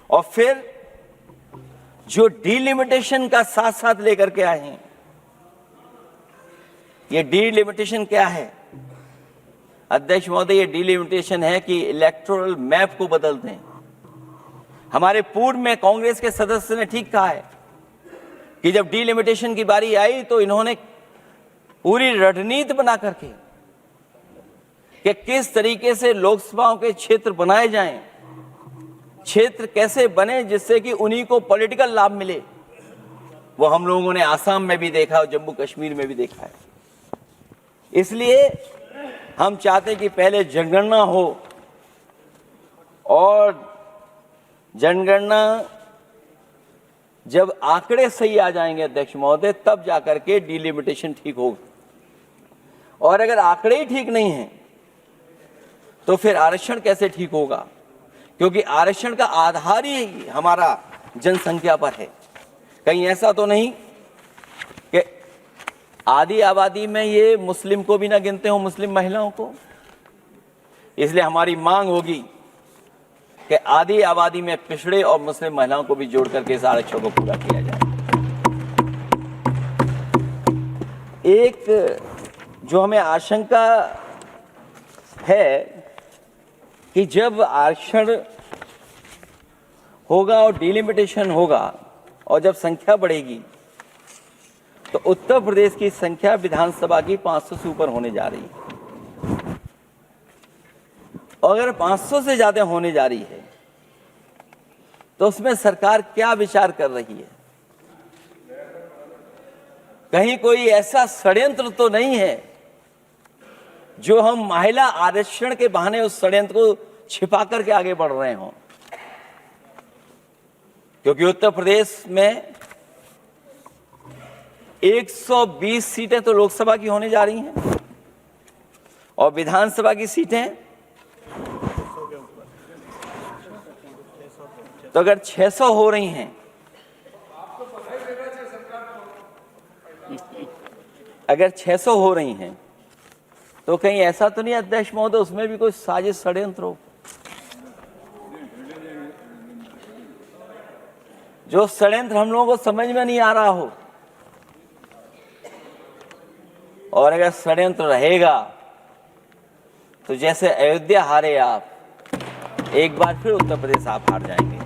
और फिर जो डीलिमिटेशन का साथ साथ लेकर के आए हैं, ये डीलिमिटेशन क्या है अध्यक्ष महोदय? ये डीलिमिटेशन है कि इलेक्टोरल मैप को बदल दें। हमारे पूर्व में कांग्रेस के सदस्य ने ठीक कहा है कि जब डीलिमिटेशन की बारी आई तो इन्होंने पूरी रणनीति बना करके कि किस तरीके से लोकसभाओं के क्षेत्र बनाए जाएं, क्षेत्र कैसे बने जिससे कि उन्हीं को पॉलिटिकल लाभ मिले, वो हम लोगों ने आसाम में भी देखा और जम्मू कश्मीर में भी देखा है। इसलिए हम चाहते हैं कि पहले जनगणना हो और जनगणना जब आंकड़े सही आ जाएंगे अध्यक्ष महोदय, तब जाकर के डीलिमिटेशन ठीक होगा। और अगर आंकड़े ही ठीक नहीं हैं तो फिर आरक्षण कैसे ठीक होगा? क्योंकि आरक्षण का आधार ही हमारा जनसंख्या पर है। कहीं ऐसा तो नहीं कि आधी आबादी में ये मुस्लिम को भी ना गिनते हो, मुस्लिम महिलाओं को। इसलिए हमारी मांग होगी कि आधी आबादी में पिछड़े और मुस्लिम महिलाओं को भी जोड़ करके इस आरक्षण को पूरा किया जाए। एक जो हमें आशंका है कि जब आरक्षण होगा और डिलिमिटेशन होगा और जब संख्या बढ़ेगी तो उत्तर प्रदेश की संख्या विधानसभा की 500 से ऊपर होने जा रही है। और अगर 500 से ज्यादा होने जा रही है तो उसमें सरकार क्या विचार कर रही है? कहीं कोई ऐसा षड्यंत्र तो नहीं है जो हम महिला आरक्षण के बहाने उस षड्यंत्र को छिपा करके आगे बढ़ रहे हों? क्योंकि उत्तर प्रदेश में 120 सीटें तो लोकसभा की होने जा रही हैं और विधानसभा की सीटें तो अगर 600 हो रही हैं, अगर 600 हो रही हैं तो कहीं ऐसा तो नहीं अध्यक्ष महोदय उसमें भी कोई साजिश षड्यंत्र हो? जो षड्यंत्र हम लोगों को समझ में नहीं आ रहा हो। और अगर षड्यंत्र रहेगा तो जैसे अयोध्या हारे आप, एक बार फिर उत्तर प्रदेश आप हार जाएंगे।